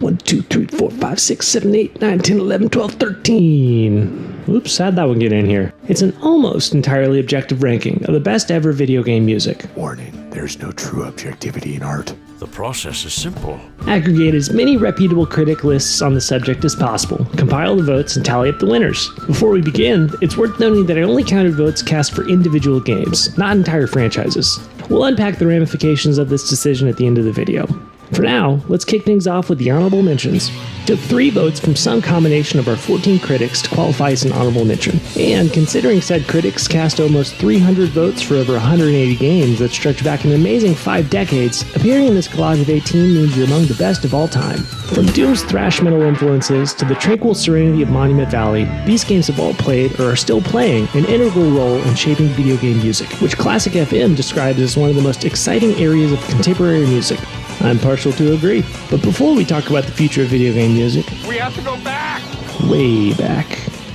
1, 2, 3, 4, 5, 6, 7, 8, 9, 10, 11, 12, 13. Oops, how'd that one get in here? It's an almost entirely objective ranking of the best ever video game music. Warning, there's no true objectivity in art. The process is simple. Aggregate as many reputable critic lists on the subject as possible, compile the votes, and tally up the winners. Before we begin, it's worth noting that I only counted votes cast for individual games, not entire franchises. We'll unpack the ramifications of this decision at the end of the video. For now, let's kick things off with the honorable mentions. Took 3 votes from some combination of our 14 critics to qualify as an honorable mention. And considering said critics cast almost 300 votes for over 180 games that stretch back an amazing 5 decades, appearing in this collage of 18 means you're among the best of all time. From Doom's thrash metal influences to the tranquil serenity of Monument Valley, these games have all played or are still playing an integral role in shaping video game music, which Classic FM describes as one of the most exciting areas of contemporary music. I'm partial to agree. But before we talk about the future of video game music, We have to go back! way back,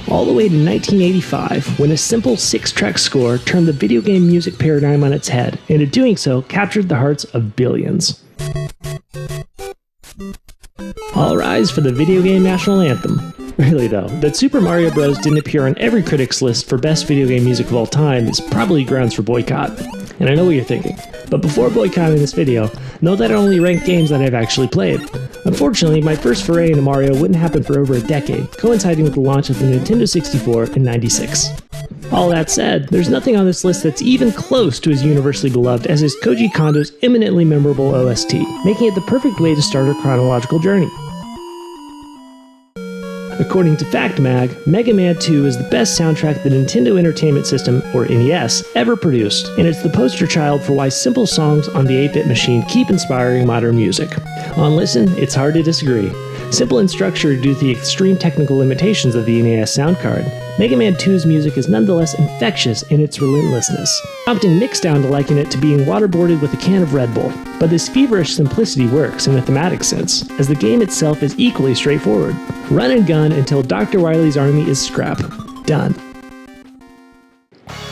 all the way to 1985, when a simple 6-track score turned the video game music paradigm on its head, and in doing so, captured the hearts of billions. All rise for the video game national anthem. Really though, that Super Mario Bros. Didn't appear on every critic's list for best video game music of all time is probably grounds for boycott. And I know what you're thinking, but before boycotting this video, know that I only rank games that I've actually played. Unfortunately, my first foray into Mario wouldn't happen for over a decade, coinciding with the launch of the Nintendo 64 in '96. All that said, there's nothing on this list that's even close to as universally beloved as is Koji Kondo's eminently memorable OST, making it the perfect way to start our chronological journey. According to Fact Mag, Mega Man 2 is the best soundtrack the Nintendo Entertainment System, or NES, ever produced, and it's the poster child for why simple songs on the 8-bit machine keep inspiring modern music. On listen, it's hard to disagree. Simple in structure due to the extreme technical limitations of the NES sound card, Mega Man 2's music is nonetheless infectious in its relentlessness, prompting Mixdown to liken it to being waterboarded with a can of Red Bull. But this feverish simplicity works in a thematic sense, as the game itself is equally straightforward. Run and gun until Dr. Wily's army is scrap. Done.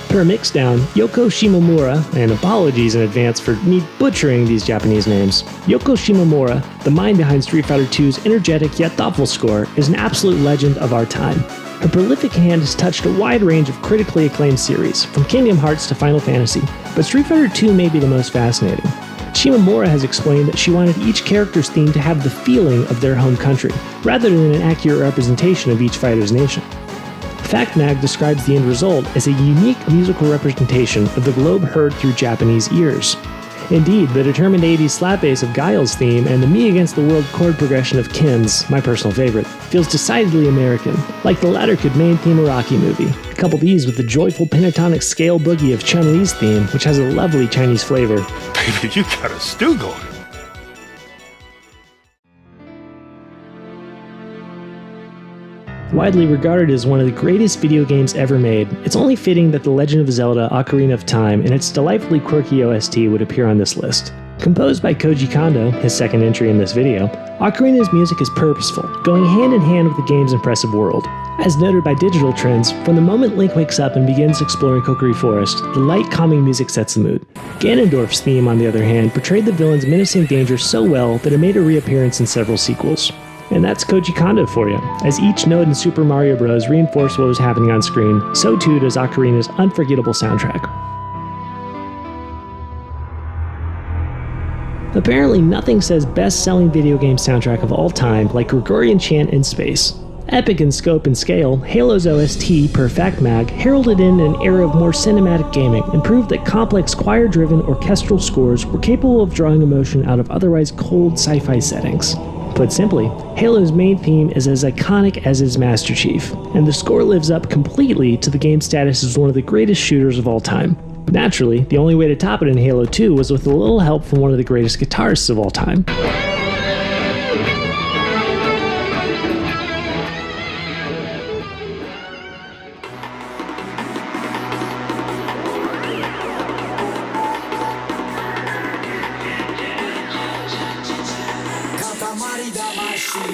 Per Mixdown, Yoko Shimomura, and apologies in advance for me butchering these Japanese names, Yoko Shimomura, the mind behind Street Fighter II's energetic yet thoughtful score, is an absolute legend of our time. Her prolific hand has touched a wide range of critically acclaimed series, from Kingdom Hearts to Final Fantasy, but Street Fighter II may be the most fascinating. Shimomura has explained that she wanted each character's theme to have the feeling of their home country, rather than an accurate representation of each fighter's nation. Fact Mag describes the end result as a unique musical representation of the globe heard through Japanese ears. Indeed, the determined 80s slap bass of Guile's theme and the Me Against the World chord progression of Ken's, my personal favorite, feels decidedly American, like the latter could main theme a Rocky movie. Couple these with the joyful pentatonic scale boogie of Chun-Li's theme, which has a lovely Chinese flavor. Baby, you got a stew going. Widely regarded as one of the greatest video games ever made, it's only fitting that The Legend of Zelda Ocarina of Time and its delightfully quirky OST would appear on this list. Composed by Koji Kondo, his second entry in this video, Ocarina's music is purposeful, going hand in hand with the game's impressive world. As noted by Digital Trends, from the moment Link wakes up and begins exploring Kokiri Forest, the light, calming music sets the mood. Ganondorf's theme, on the other hand, portrayed the villain's menacing danger so well that it made a reappearance in several sequels. And that's Koji Kondo for you. As each note in Super Mario Bros. Reinforced what was happening on screen, so too does Ocarina's unforgettable soundtrack. Apparently nothing says best-selling video game soundtrack of all time like Gregorian Chant in Space. Epic in scope and scale, Halo's OST, per Fact Mag, heralded in an era of more cinematic gaming and proved that complex choir-driven orchestral scores were capable of drawing emotion out of otherwise cold sci-fi settings. Put simply, Halo's main theme is as iconic as its Master Chief, and the score lives up completely to the game's status as one of the greatest shooters of all time. Naturally, the only way to top it in Halo 2 was with a little help from one of the greatest guitarists of all time. Katamari Damacy.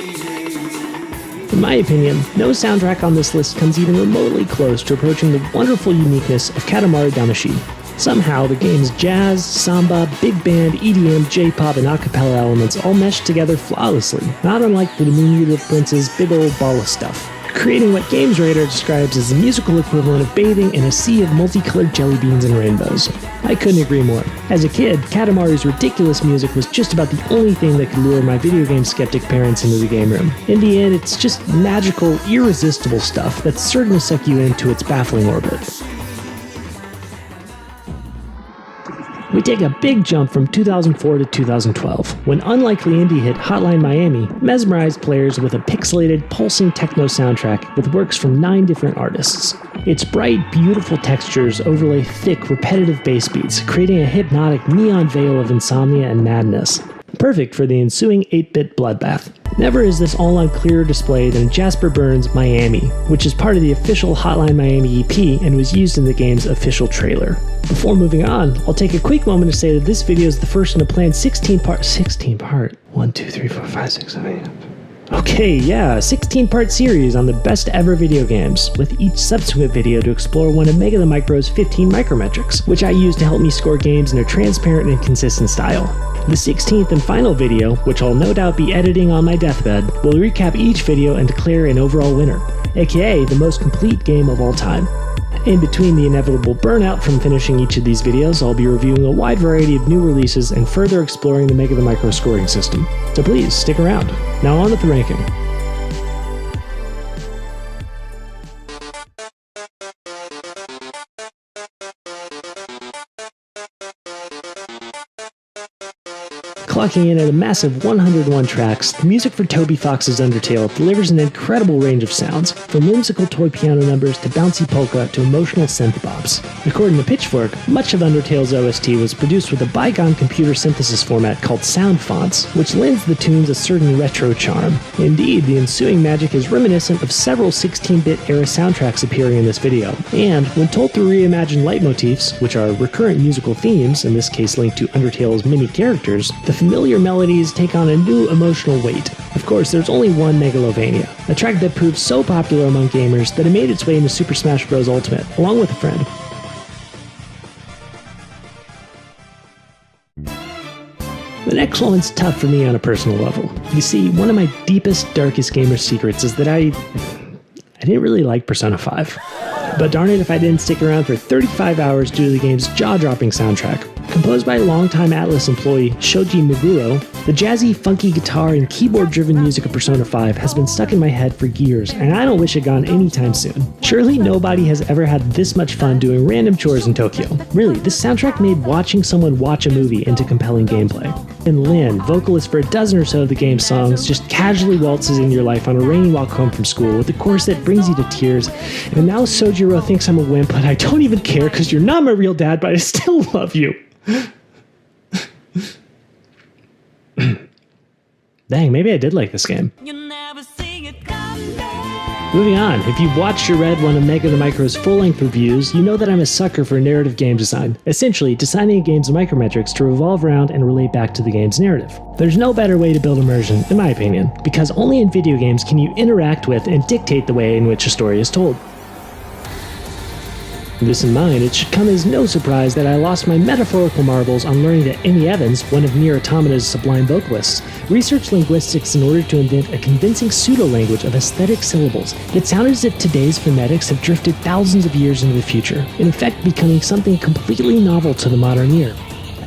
In my opinion, no soundtrack on this list comes even remotely close to approaching the wonderful uniqueness of Katamari Damacy. Somehow, the game's jazz, samba, big band, EDM, J-pop, and acapella elements all meshed together flawlessly, not unlike the Moon Prince's big old ball of stuff, creating what Games Radar describes as the musical equivalent of bathing in a sea of multicolored jelly beans and rainbows. I couldn't agree more. As a kid, Katamari's ridiculous music was just about the only thing that could lure my video game skeptic parents into the game room. In the end, it's just magical, irresistible stuff that's certain to suck you into its baffling orbit. We take a big jump from 2004 to 2012, when unlikely indie hit Hotline Miami mesmerized players with a pixelated, pulsing techno soundtrack with works from 9 different artists. Its bright, beautiful textures overlay thick, repetitive bass beats, creating a hypnotic neon veil of insomnia and madness. Perfect for the ensuing 8-bit bloodbath. Never is this all on clearer display than Jasper Byrne's Miami, which is part of the official Hotline Miami EP and was used in the game's official trailer. Before moving on, I'll take a quick moment to say that this video is the first in a planned 16-part 1, 2, 3, 4, 5, 6, 7, 8. Okay, yeah, 16-part series on the best ever video games, with each subsequent video to explore one of Mega the Micro's 15 micrometrics, which I use to help me score games in a transparent and consistent style. The 16th and final video, which I'll no doubt be editing on my deathbed, will recap each video and declare an overall winner, aka the most complete game of all time. In between the inevitable burnout from finishing each of these videos, I'll be reviewing a wide variety of new releases and further exploring the Mega the Micro scoring system. So please, stick around. Now on with the ranking. Clocking in at a massive 101 tracks, the music for Toby Fox's Undertale delivers an incredible range of sounds, from whimsical toy piano numbers to bouncy polka to emotional synth bops. According to Pitchfork, much of Undertale's OST was produced with a bygone computer synthesis format called sound fonts, which lends the tunes a certain retro charm. Indeed, the ensuing magic is reminiscent of several 16-bit era soundtracks appearing in this video, and when told through reimagined leitmotifs, which are recurrent musical themes, in this case linked to Undertale's many characters, the familiar melodies take on a new emotional weight. Of course, there's only one Megalovania, a track that proved so popular among gamers that it made its way into Super Smash Bros. Ultimate, along with a friend. The next one's tough for me on a personal level. You see, one of my deepest, darkest gamer secrets is that I didn't really like Persona 5. But darn it if I didn't stick around for 35 hours due to the game's jaw-dropping soundtrack. Composed by longtime Atlus employee Shoji Meguro, the jazzy, funky guitar and keyboard-driven music of Persona 5 has been stuck in my head for years, and I don't wish it gone anytime soon. Surely nobody has ever had this much fun doing random chores in Tokyo. Really, this soundtrack made watching someone watch a movie into compelling gameplay. And Lynn, vocalist for a dozen or so of the game's songs, just casually waltzes in your life on a rainy walk home from school with a chorus that brings you to tears. And now Sojiro thinks I'm a wimp, but I don't even care because you're not my real dad, but I still love you. Dang, maybe I did like this game. Moving on, if you've watched or read one of Mega the Micro's full-length reviews, you know that I'm a sucker for narrative game design, essentially designing a game's micrometrics to revolve around and relate back to the game's narrative. There's no better way to build immersion, in my opinion, because only in video games can you interact with and dictate the way in which a story is told. With this in mind, it should come as no surprise that I lost my metaphorical marbles on learning that Amy Evans, one of NieR Automata's sublime vocalists, researched linguistics in order to invent a convincing pseudo-language of aesthetic syllables that sounded as if today's phonetics have drifted thousands of years into the future, in effect becoming something completely novel to the modern ear.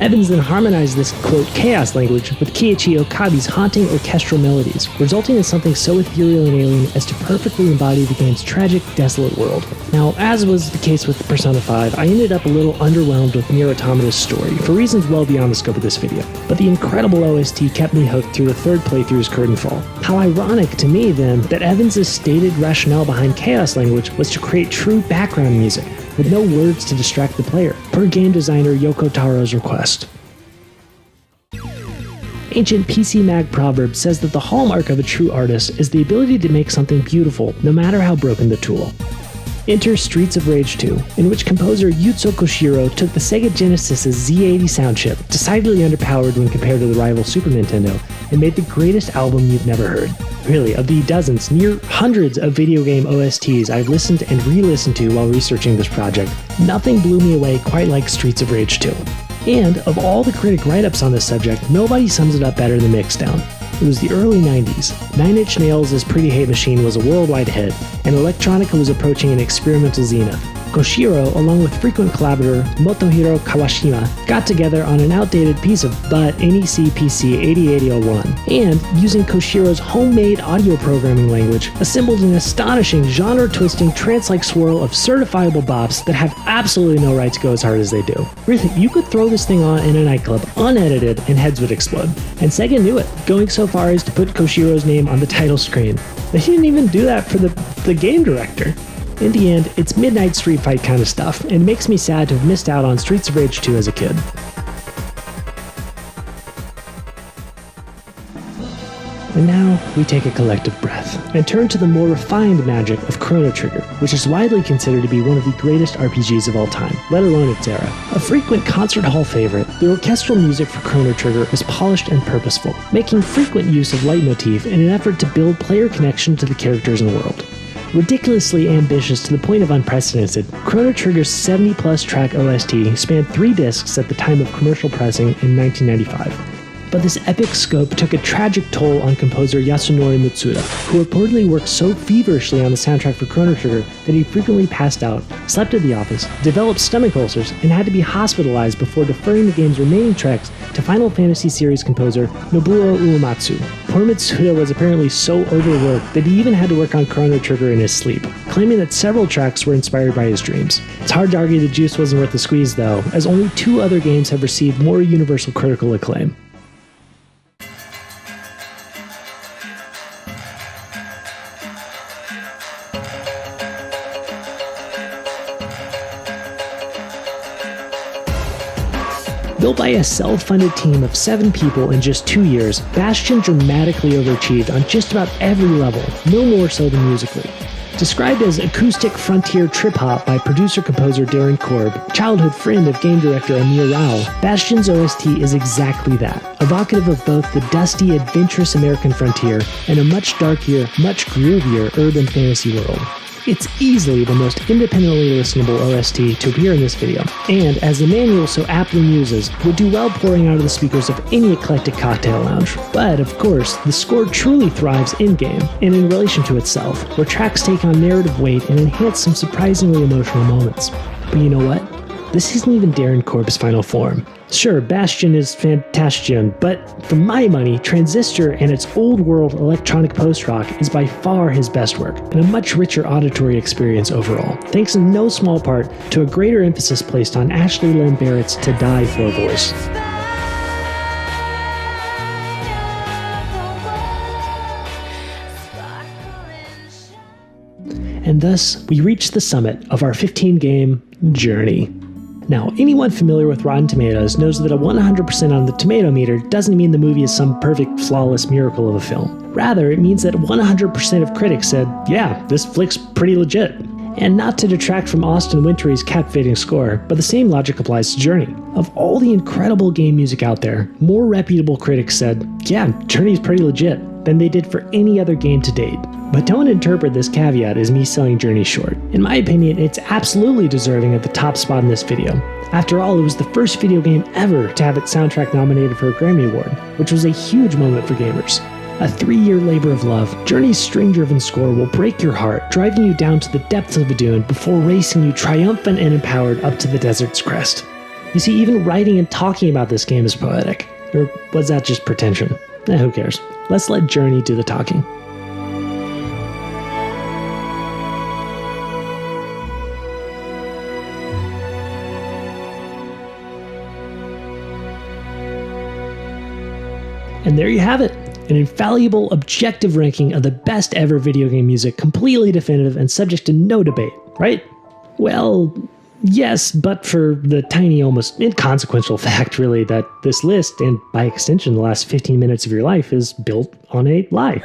Evans then harmonized this, quote, chaos language with Kiichi Okabe's haunting orchestral melodies, resulting in something so ethereal and alien as to perfectly embody the game's tragic, desolate world. Now, as was the case with Persona 5, I ended up a little underwhelmed with NieR Automata's story, for reasons well beyond the scope of this video, but the incredible OST kept me hooked through the third playthrough's curtain fall. How ironic to me, then, that Evans' stated rationale behind chaos language was to create true background music, with no words to distract the player, per game designer Yoko Taro's request. Ancient PC Mag proverb says that the hallmark of a true artist is the ability to make something beautiful, no matter how broken the tool. Enter Streets of Rage 2, in which composer Yutsuo Koshiro took the Sega Genesis's Z80 sound chip, decidedly underpowered when compared to the rival Super Nintendo, and made the greatest album you've never heard. Really, of the dozens, near hundreds of video game OSTs I've listened and re-listened to while researching this project, nothing blew me away quite like Streets of Rage 2. And of all the critic write-ups on this subject, nobody sums it up better than Mixdown. It was the early 90s. Nine Inch Nails' Pretty Hate Machine was a worldwide hit, and electronica was approaching an experimental zenith. Koshiro, along with frequent collaborator Motohiro Kawashima, got together on an outdated piece of butt NEC PC 808001, and, using Koshiro's homemade audio programming language, assembled an astonishing genre-twisting trance-like swirl of certifiable bops that have absolutely no right to go as hard as they do. Really, you could throw this thing on in a nightclub, unedited, and heads would explode. And Sega knew it, going so far as to put Koshiro's name on the title screen. They didn't even do that for the game director. In the end, it's midnight street fight kind of stuff, and makes me sad to have missed out on Streets of Rage 2 as a kid. And now, we take a collective breath, and turn to the more refined magic of Chrono Trigger, which is widely considered to be one of the greatest RPGs of all time, let alone its era. A frequent concert hall favorite, the orchestral music for Chrono Trigger is polished and purposeful, making frequent use of leitmotif in an effort to build player connection to the characters and world. Ridiculously ambitious to the point of unprecedented, Chrono Trigger's 70-plus track OST spanned 3 discs at the time of commercial pressing in 1995. But this epic scope took a tragic toll on composer Yasunori Mitsuda, who reportedly worked so feverishly on the soundtrack for Chrono Trigger that he frequently passed out, slept at the office, developed stomach ulcers, and had to be hospitalized before deferring the game's remaining tracks to Final Fantasy series composer Nobuo Uematsu. Poor Mitsuda was apparently so overworked that he even had to work on Chrono Trigger in his sleep, claiming that several tracks were inspired by his dreams. It's hard to argue the juice wasn't worth the squeeze though, as only 2 other games have received more universal critical acclaim. Built by a self-funded team of 7 people in just 2 years, Bastion dramatically overachieved on just about every level, no more so than musically. Described as acoustic frontier trip-hop by producer-composer Darren Korb, childhood friend of game director Amir Rao, Bastion's OST is exactly that, evocative of both the dusty, adventurous American frontier and a much darker, much groovier urban fantasy world. It's easily the most independently listenable OST to appear in this video, and, as the manual so aptly muses, would do well pouring out of the speakers of any eclectic cocktail lounge. But, of course, the score truly thrives in-game, and in relation to itself, where tracks take on narrative weight and enhance some surprisingly emotional moments. But you know what? This isn't even Darren Korb's final form. Sure, Bastion is fantastic, but for my money, Transistor and its old-world electronic post-rock is by far his best work, and a much richer auditory experience overall, thanks in no small part to a greater emphasis placed on Ashley Len Barrett's To Die For voice. And thus, we reach the summit of our 15-game journey. Now, anyone familiar with Rotten Tomatoes knows that a 100% on the tomato meter doesn't mean the movie is some perfect, flawless miracle of a film. Rather, it means that 100% of critics said, yeah, this flick's pretty legit. And not to detract from Austin Wintory's captivating score, but the same logic applies to Journey. Of all the incredible game music out there, more reputable critics said, yeah, Journey's pretty legit, than they did for any other game to date. But don't interpret this caveat as me selling Journey short. In my opinion, it's absolutely deserving of the top spot in this video. After all, it was the first video game ever to have its soundtrack nominated for a Grammy Award, which was a huge moment for gamers. A 3-year labor of love, Journey's string-driven score will break your heart, driving you down to the depths of a dune before racing you triumphant and empowered up to the desert's crest. You see, even writing and talking about this game is poetic. Or was that just pretension? Who cares? Let's let Journey do the talking. And there you have it, an infallible, objective ranking of the best ever video game music, completely definitive and subject to no debate, right? Well, yes, but for the tiny, almost inconsequential fact, really, that this list, and by extension the last 15 minutes of your life, is built on a lie.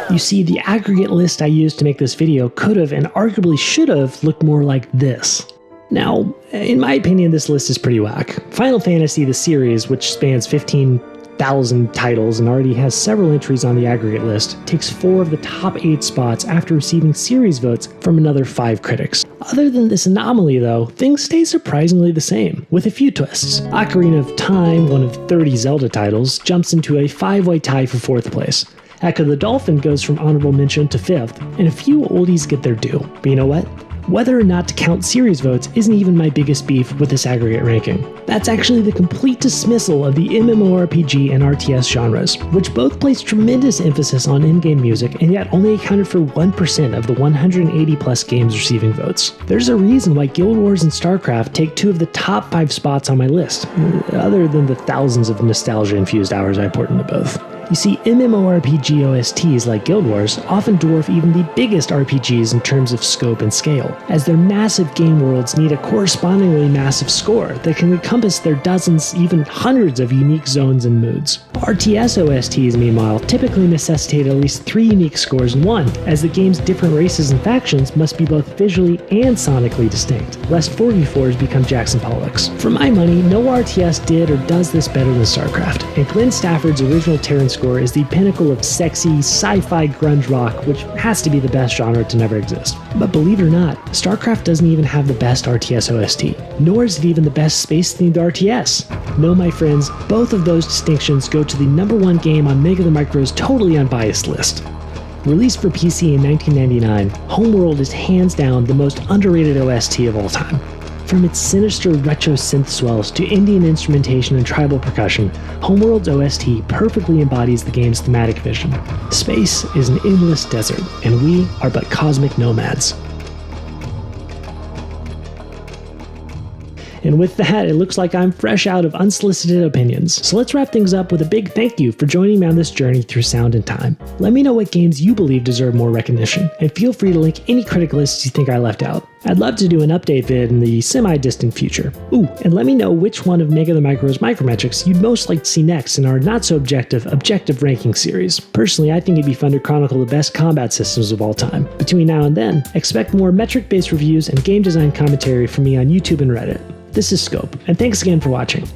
You see, the aggregate list I used to make this video could have, and arguably should have, looked more like this. Now, in my opinion, this list is pretty whack. Final Fantasy, the series, which spans 15 1,000 titles and already has several entries on the aggregate list, takes 4 of the top 8 spots after receiving series votes from another 5 critics. Other than this anomaly though, things stay surprisingly the same, with a few twists. Ocarina of Time, one of 30 Zelda titles, jumps into a 5-way tie for 4th place. Echo the Dolphin goes from honorable mention to 5th, and a few oldies get their due. But you know what? Whether or not to count series votes isn't even my biggest beef with this aggregate ranking. That's actually the complete dismissal of the MMORPG and RTS genres, which both place tremendous emphasis on in-game music and yet only accounted for 1% of the 180 plus games receiving votes. There's a reason why Guild Wars and StarCraft take 2 of the top 5 spots on my list, other than the thousands of nostalgia-infused hours I poured into both. You see, MMORPG OSTs like Guild Wars often dwarf even the biggest RPGs in terms of scope and scale, as their massive game worlds need a correspondingly massive score that can encompass their dozens, even hundreds of unique zones and moods. RTS OSTs, meanwhile, typically necessitate at least 3 unique scores in one, as the game's different races and factions must be both visually and sonically distinct, lest 4v4s become Jackson Pollocks. For my money, no RTS did or does this better than StarCraft, and Glenn Stafford's original Terran score is the pinnacle of sexy, sci-fi grunge rock, which has to be the best genre to never exist. But believe it or not, StarCraft doesn't even have the best RTS OST, nor is it even the best space-themed RTS. No, my friends, both of those distinctions go to the #1 game on Mega the Micro's totally unbiased list. Released for PC in 1999, Homeworld is hands down the most underrated OST of all time. From its sinister retro synth swells to Indian instrumentation and tribal percussion, Homeworld's OST perfectly embodies the game's thematic vision. Space is an endless desert, and we are but cosmic nomads. And with that, it looks like I'm fresh out of unsolicited opinions. So let's wrap things up with a big thank you for joining me on this journey through sound and time. Let me know what games you believe deserve more recognition, and feel free to link any critic lists you think I left out. I'd love to do an update vid in the semi-distant future. Ooh, and let me know which one of Mega the Micro's micrometrics you'd most like to see next in our not-so-objective ranking series. Personally, I think it'd be fun to chronicle the best combat systems of all time. Between now and then, expect more metric-based reviews and game design commentary from me on YouTube and Reddit. This is Scope, and thanks again for watching.